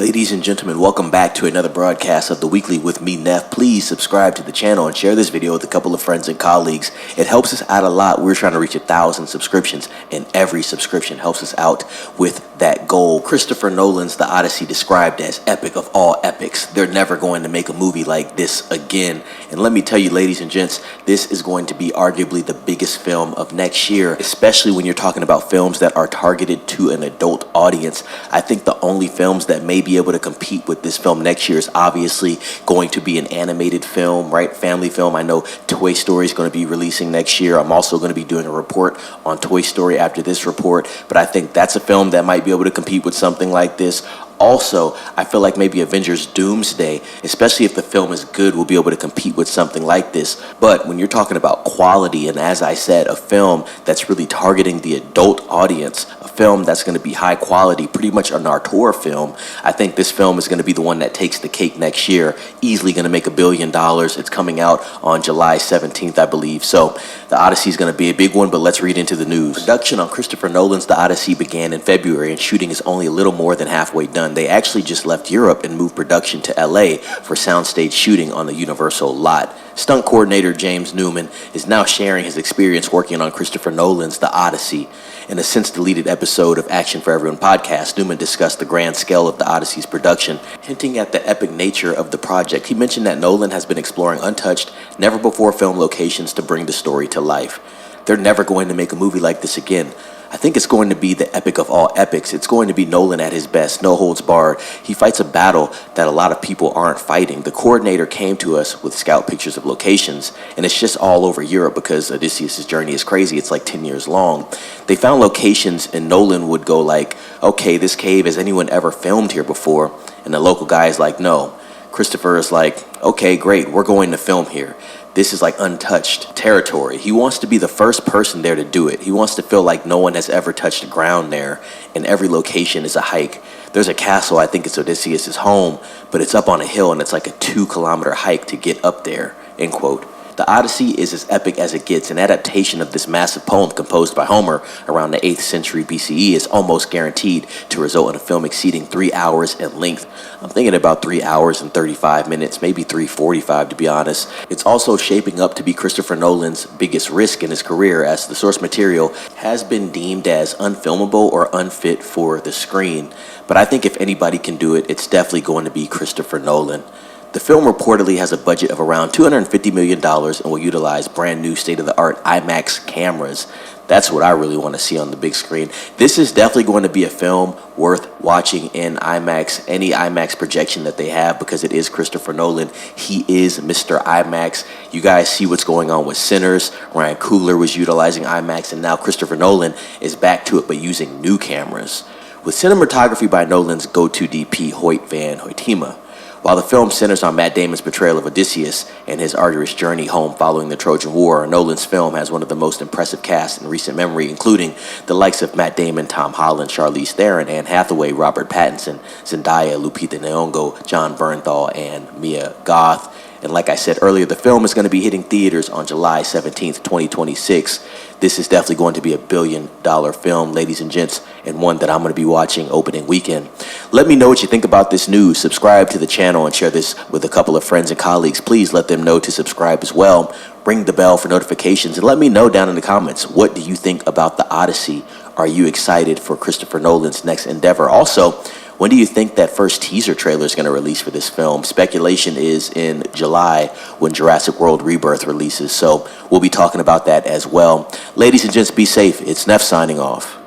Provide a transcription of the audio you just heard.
Ladies and gentlemen, welcome back to another broadcast of The Weekly with me, Neff. Please subscribe to the channel and share this video with a couple of friends and colleagues. It helps us out a lot. We're trying to reach 1,000 subscriptions, and every subscription helps us out with that goal. Christopher Nolan's The Odyssey, described as epic of all epics. They're never going to make a movie like this again. And let me tell you, ladies and gents, this is going to be arguably the biggest film of next year, especially when you're talking about films that are targeted to an adult audience. I think the only films that may be able to compete with this film next year is obviously going to be an animated film, right? Family film. I know Toy Story is going to be releasing next year. I'm also going to be doing a report on Toy Story after this report, but I think that's a film that might be able to compete with something like this. Also, I feel like maybe Avengers Doomsday, especially if the film is good, will be able to compete with something like this. But when you're talking about quality, and as I said, a film that's really targeting the adult audience, a film that's going to be high quality, pretty much an auteur film, I think this film is going to be the one that takes the cake next year. Easily going to make $1 billion. It's coming out on July 17th, I believe. So the Odyssey is going to be a big one, but let's read into the news. Production on Christopher Nolan's The Odyssey began in February, and shooting is only a little more than halfway done. They actually just left Europe and moved production to LA for soundstage shooting on the Universal lot. Stunt Coordinator James Newman is now sharing his experience working on Christopher Nolan's The Odyssey. In a since-deleted episode of Action for Everyone podcast, Newman discussed the grand scale of The Odyssey's production, hinting at the epic nature of the project. He mentioned that Nolan has been exploring untouched, never-before-filmed locations to bring the story to life. They're never going to make a movie like this again. I think it's going to be the epic of all epics. It's going to be Nolan at his best, no holds barred. He fights a battle that a lot of people aren't fighting. The coordinator came to us with scout pictures of locations, and it's just all over Europe because Odysseus' journey is crazy. It's like 10 years long. They found locations, and Nolan would go like, okay, this cave, has anyone ever filmed here before? And the local guy is like, no. Christopher is like, okay, great, we're going to film here. This is like untouched territory. He wants to be the first person there to do it. He wants to feel like no one has ever touched the ground there, and every location is a hike. There's a castle, I think it's Odysseus' home, but it's up on a hill, and it's like a 2-kilometer hike to get up there, end quote. The Odyssey is as epic as it gets. An adaptation of this massive poem composed by Homer around the 8th century BCE is almost guaranteed to result in a film exceeding 3 hours in length. I'm thinking about 3 hours and 35 minutes, maybe 3:45 to be honest. It's also shaping up to be Christopher Nolan's biggest risk in his career, as the source material has been deemed as unfilmable or unfit for the screen. But I think if anybody can do it, it's definitely going to be Christopher Nolan. The film reportedly has a budget of around $250 million and will utilize brand new state-of-the-art IMAX cameras. That's what I really want to see on the big screen. This is definitely going to be a film worth watching in IMAX, any IMAX projection that they have, because it is Christopher Nolan. He is Mr. IMAX. You guys see what's going on with Sinners. Ryan Coogler was utilizing IMAX, and now Christopher Nolan is back to it, but using new cameras. With cinematography by Nolan's go-to DP, Hoyt van Hoytema. While the film centers on Matt Damon's portrayal of Odysseus and his arduous journey home following the Trojan War, Nolan's film has one of the most impressive casts in recent memory, including the likes of Matt Damon, Tom Holland, Charlize Theron, Anne Hathaway, Robert Pattinson, Zendaya, Lupita Nyong'o, Jon Bernthal, and Mia Goth. And like I said earlier, the film is going to be hitting theaters on July 17th, 2026. This is definitely going to be $1 billion film, ladies and gents, and one that I'm going to be watching opening weekend. Let me know what you think about this news. Subscribe to the channel and share this with a couple of friends and colleagues. Please let them know to subscribe as well. Ring the bell for notifications, and let me know down in the comments, what do you think about The Odyssey? Are you excited for Christopher Nolan's next endeavor? Also, when do you think that first teaser trailer is going to release for this film? Speculation is in July when Jurassic World Rebirth releases, so we'll be talking about that as well. Ladies and gents, be safe. It's Neff signing off.